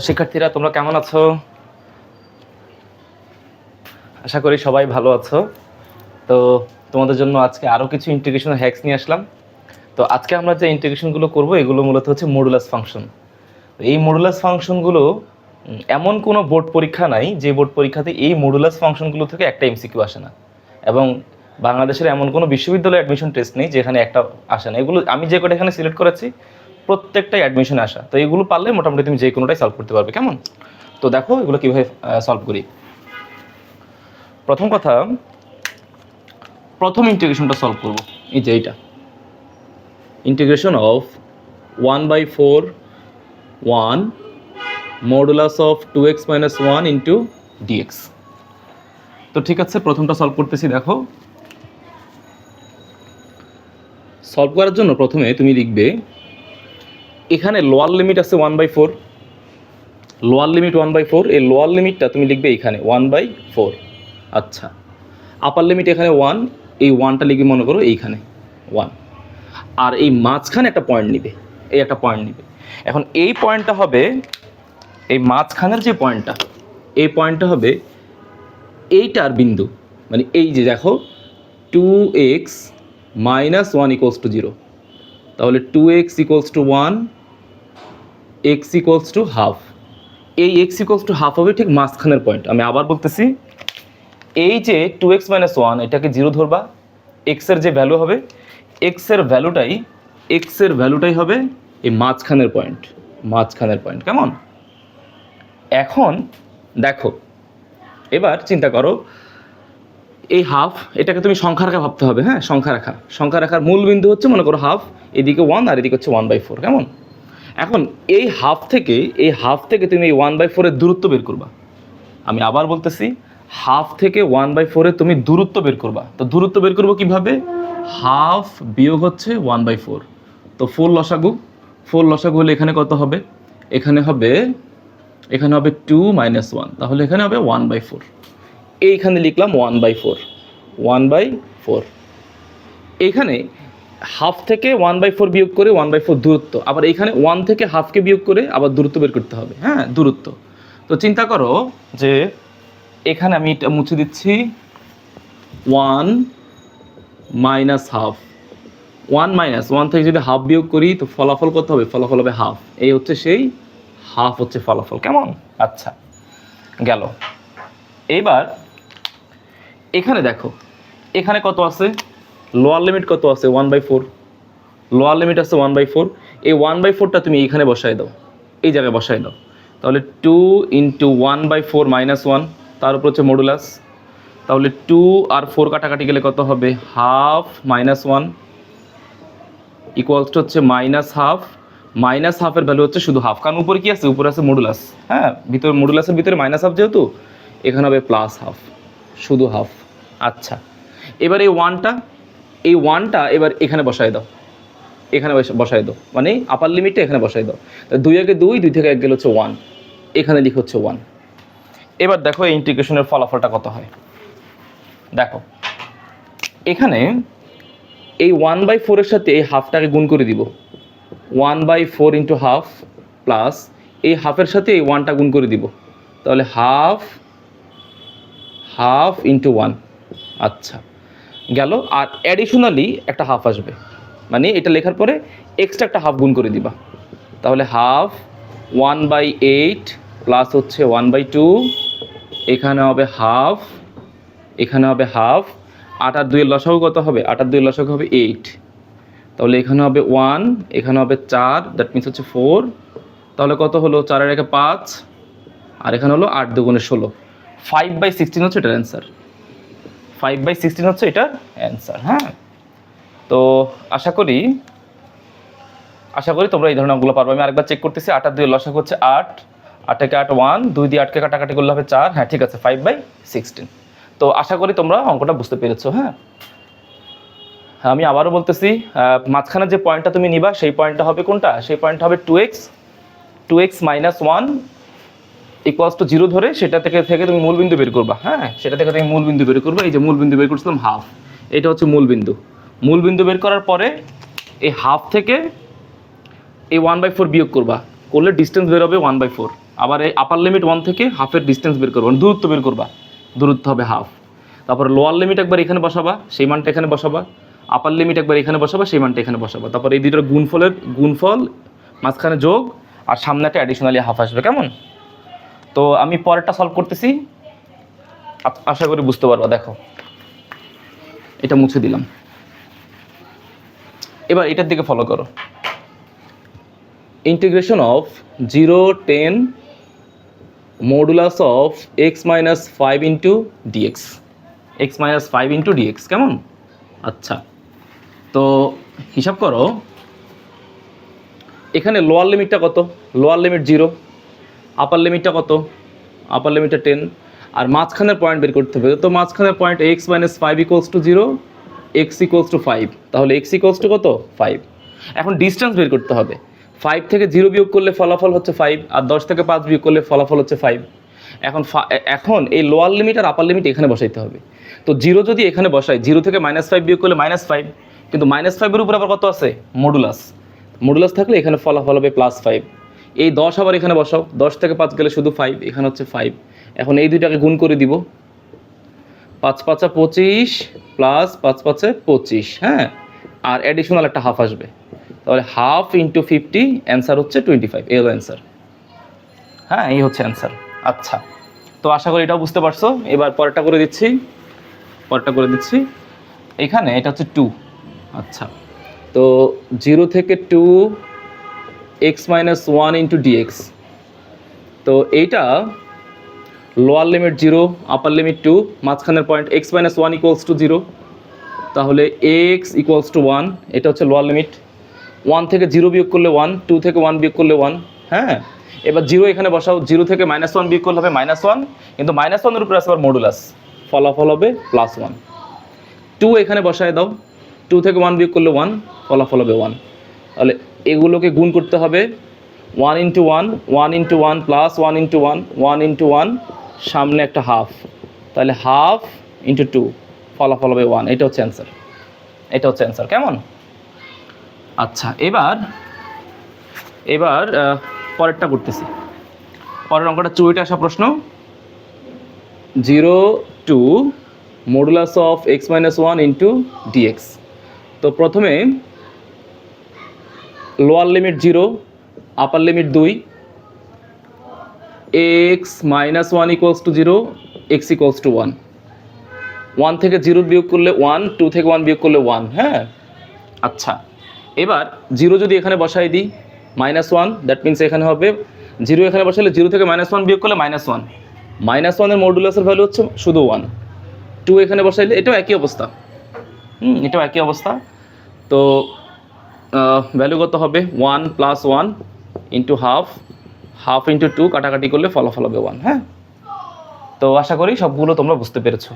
শিক্ষার্থীরা তোমরা কেমন আছো? আশা করি সবাই ভালো আছো। তো তোমাদের জন্য আজকে আরও কিছু ইন্টিগ্রেশনের হ্যাক্স নিয়ে আসলাম। তো আজকে আমরা যে ইন্টিগ্রেশনগুলো করব এগুলো মূলত হচ্ছে মডুলাস ফাংশন। এই মডুলাস ফাংশনগুলো এমন কোনো বোর্ড পরীক্ষা নাই যে বোর্ড পরীক্ষাতে এই মডুলাস ফাংশনগুলো থেকে একটা এমসিকিউ আসে না, এবং বাংলাদেশের এমন কোনো বিশ্ববিদ্যালয়ে অ্যাডমিশন টেস্ট নেই যেখানে একটা আসে না। এগুলো আমি যে কটা এখানে সিলেক্ট করেছি প্রত্যেকটাই অ্যাডমিশনে আসা। তো এগুলো পারলে মোটামুটি তুমি যে কোনোটাই সলভ করতে পারবে। কেমন? তো দেখো এগুলো কীভাবে সলভ করি। প্রথম কথা, প্রথম ইন্টিগ্রেশনটা সলভ করব। এই যে এইটা integration of 1/4 1 modulus of 2x - 1 into d x. তো ঠিক আছে, প্রথমটা সলভ করতেছি। দেখো, সলভ করার জন্য প্রথমে তুমি লিখবে এখানে লোয়ার লিমিট আছে 1/4, লোয়ার লিমিট 1/4, এই লোয়ার লিমিটটা তুমি লিখবে এখানে 1/4। আচ্ছা, আপার লিমিট এখানে 1, এই 1টা লিখবে মনে করো এইখানে 1, আর এই মাঝখানে একটা পয়েন্ট নিবে, এই একটা পয়েন্ট নিবে। এখন এই পয়েন্টটা হবে, এই মাঝখানের যে পয়েন্টটা, এই পয়েন্টটা হবে এইটার বিন্দু। মানে এই যে দেখো 2x - 1 = 0, তাহলে 2x = 1, x = হাফ। এই x = হাফ হবে ঠিক মাঝখানের পয়েন্ট। আমি আবার বলতেছি, এই যে 2x - 1 এটাকে 0 ধরবা, এক্সের যে ভ্যালু হবে, এক্সের ভ্যালুটাই হবে এই মাঝখানের পয়েন্ট, মাঝখানের পয়েন্ট। কেমন? এখন দেখো, এবার চিন্তা করো, এই হাফ, এটাকে তুমি সংখ্যা রেখা ভাবতে হবে। হ্যাঁ, সংখ্যা রেখার মূল বিন্দু হচ্ছে মনে করো হাফ, এদিকে 1 আর এদিকে হচ্ছে 1/4। কেমন? এখন এই হাফ থেকে তুমি এই 1/4 এর দূরত্ব বের করবা। আমি আবার বলতেছি, হাফ থেকে 1/4 এ তুমি দূরত্ব বের করবা। তো দূরত্ব বের করবো কিভাবে? হাফ বিয়োগ হচ্ছে 1/4। তো 4 লসাগু হলে এখানে কত হবে? এখানে হবে 2 - 1, তাহলে এখানে হবে 1/4। এইখানে লিখলাম 1/4। এইখানে হাফ থেকে 1/4 বিয়োগ করে 1/4 দূরত্ব, আবার এইখানে 1 থেকে হাফকে বিয়োগ করে আবার দূরত্ব বের করতে হবে। হ্যাঁ, দূরত্ব। তো চিন্তা করো যে এখানে আমি এটা মুছে দিচ্ছি, 1 - হাফ। 1 থেকে যদি হাফ বিয়োগ করি তো ফলাফল কত হবে? ফলাফল হবে হাফ। এই হচ্ছে সেই হাফ হচ্ছে ফলাফল। কেমন? আচ্ছা, গেল। এইবার এখানে দেখো, এখানে কত আছে? লোয়ার লিমিট কত আছে? 1/4। লোয়ার লিমিট আছে 1/4। এই 1/4টা তুমি এইখানে বসাই দাও, এই জায়গায় বসাই দাও। তাহলে 2 × 1/4 - 1, তার উপর হচ্ছে মডুলাস। তাহলে 2 আর 4 কাটাকাটি গেলে কত হবে? হাফ - 1 ইকুয়ালস টু হচ্ছে -হাফ। -হাফের ভ্যালু হচ্ছে শুধু হাফ, কারণ উপরে কি আছে? উপরে আছে মডুলাস। হ্যাঁ, ভিতরে মডুলাসের ভিতরে -হাফ, যেহেতু এখানে হবে +হাফ, শুধু হাফ। আচ্ছা, এবার এই 1টা এবার এখানে বসায় দাও, মানে আপার লিমিটটা এখানে বসাই দাও। 2 আগে 2, 2 থেকে 1 গেলে হচ্ছে 1, এখানে লিখে হচ্ছে 1। এবার দেখো এই ইন্টিগ্রেশনের ফলাফলটা কত হয়। দেখো, এখানে এই 1/4 এর সাথে এই হাফটাকে গুণ করে দিব, 1/4 × হাফ প্লাস এই হাফের সাথে এই 1টা গুণ করে দিব, তাহলে হাফ × 1। আচ্ছা, গেল। আর অ্যাডিশনালি একটা হাফ আসবে, মানে এটা লেখার পরে এক্সট্রা একটা হাফ গুণ করে দিবা, তাহলে হাফ 1/8 প্লাস হচ্ছে 1/2, এখানে হবে হাফ, এখানে হবে হাফ। 8 আর 2 এর লসাগু কত হবে? 8 আর 2 এর লসাগু হবে 8, তাহলে এখানে হবে 1, এখানে হবে 4, দ্যাট মিনস হচ্ছে 4। তাহলে কত হলো? 4 এর 1 5, আর এখানে হলো 8 × 2 = 16। 5/16 হচ্ছে এটার অ্যান্সার। 5/16 হচ্ছে এটার অ্যান্সার। হ্যাঁ, তো আশা করি তোমরা এই ধরনের অঙ্কগুলো পারবে। আমি আরেকবার চেক করতেছি। 8 আর 2 এর লসাগু হচ্ছে 8, 8 থেকে 8 1, 2 দিয়ে 8কে কাটাকাটি করলে হবে 4। হ্যাঁ, ঠিক আছে, 5/16। তো আশা করি তোমরা অঙ্কটা বুঝতে পেরেছো। হ্যাঁ, আমি আবারও বলতেছি, মাঝখানে যে পয়েন্টটা তুমি নিবা সেই পয়েন্টটা হবে কোনটা? সেই পয়েন্টটা হবে 2x - 1 = 0 ধরে সেটা থেকে তুমি মূলবিন্দু বের করবা। হ্যাঁ, সেটা থেকে তুমি মূলবিন্দু বের করবা। এই যে মূলবিন্দু বের করছিলাম হাফ, এটা হচ্ছে মূলবিন্দু বের করার পরে এই হাফ থেকে এই 1/4 বিয়োগ করবা, করলে ডিস্টেন্স বের হবে 1/4। আবার এই আপার লিমিট 1 থেকে হাফের ডিস্টেন্স বের করবো, দূরত্ব বের করবা, দূরত্ব হবে হাফ। তারপর লোয়ার লিমিট একবার এখানে বসাবা, সেই মানটা এখানে বসাবা। আপার লিমিট একবার এখানে বসাবা, সেই মানটা এখানে বসাবা। তারপর এই দুটোর গুণফল মাঝখানে যোগ, আর সামনে একটা অ্যাডিশনালি হাফ আসবে। কেমন? তো আমি পরেরটা সলভ করতেছি, আশা করি বুঝতে পারবা। দেখো, এটা মুছে দিলাম। এবার এটার দিকে ফলো করো। Integration of 0 10 modulus of x minus 5 into d x, x minus 5 into d x. কেমন? আচ্ছা, তো হিসাব করো, এখানে লোয়ার লিমিটটা কত? লোয়ার লিমিট 0, আপার লিমিটটা কত? আপার লিমিটটা 10, আর মাঝখানের পয়েন্ট বের করতে হবে। তো মাঝখানের point x minus 5 equals to 0, x equals two 5, তাহলে এক্স ইকুয়ালস টু কত? 5। এখন ডিস্টেন্স বের করতে হবে। 5 থেকে 0 বিয়োগ করলে ফলাফল হচ্ছে 5, আর 10 থেকে 5 বিয়োগ করলে ফলাফল হচ্ছে 5। এখন এই লোয়ার লিমিট আর আপার লিমিট এখানে বসাইতে হবে। তো 0 যদি এখানে বসাই, 0 থেকে -5 বিয়োগ করলে -5, কিন্তু -5 এর উপর আবার কত আছে? মডুলাস। মডুলাস থাকলে এখানে ফলাফল হবে +5। এই 10 আবার এখানে বসাও, 10 থেকে 5 গেলে শুধু 5, এখানে হচ্ছে 5। এখন এই দুইটাকে গুণ করে দিব, 5 5 25 প্লাস 5 5 25, হ্যাঁ, আর অ্যাডিশনাল একটা হাফ আসবে। তাহলে হাফ ইন্টু 50, অ্যান্সার হচ্ছে 25। এই হলো অ্যান্সার। হ্যাঁ, এই হচ্ছে অ্যান্সার। আচ্ছা, তো আশা করি এটাও বুঝতে পারছো। এবার পরেরটা করে দিচ্ছি। এখানে এটা হচ্ছে 2। আচ্ছা, তো 0 থেকে 2 এক্স মাইনাস 1 ইন্টু ডিএক্স। তো এইটা লোয়ার লিমিট 0, আপার লিমিট 2, মাঝখানের point x minus 1 equals to 0, তাহলে এক্স ইকুয়ালস টু 1। এটা হচ্ছে লোয়ার লিমিট। 1 থেকে 0 বিয়োগ করলে 1, 2 থেকে 1 বিয়োগ করলে 1, হ্যাঁ। এবার 0 এখানে বসাও, 0 থেকে -1 বিয়োগ করলে হবে -1, কিন্তু -1 এর উপরে আসবে মডুলাস, ফলাফল হবে +1। 2 এখানে বসায় দাও, 2 থেকে 1 বিয়োগ করলে 1, ফলাফল হবে 1। তাহলে এগুলোকে গুণ করতে হবে, 1 into 1, 1 into 1 plus 1 into 1, 1 into 1, সামনে একটা হাফ, তাহলে হাফ ইন্টু 2, ফলাফল হবে 1। এটা হচ্ছে অ্যান্সার। কেমন? আচ্ছা, এবার পরেরটা করতেছি। পরের অঙ্কটা 2 আসা প্রশ্ন। 0 2 modulus of x minus 1 into d x. তো প্রথমে lower limit 0, upper limit 2, x minus 1 equals to 0, x equals to 1। 1 থেকে 0 বিয়োগ করলে 1, 2 থেকে 1 বিয়োগ করলে 1, হ্যাঁ। আচ্ছা, এবার 0 যদি এখানে বসাই দিই, -1, দ্যাট মিনস এখানে হবে 0 এখানে বসালে 0 থেকে -1 বিয়োগ করলে -1, -1 এর মডুলাসের ভ্যালু হচ্ছে শুধু 1। 2 এখানে বসাইলে এটাও একই অবস্থা। তো ভ্যালু কত হবে? 1 প্লাস 1 ইন্টু হাফ ইন্টু 2, কাটাকাটি করলে ফলাফল হবে 1, হ্যাঁ। তো আশা করি সবগুলো তোমরা বুঝতে পেরেছো।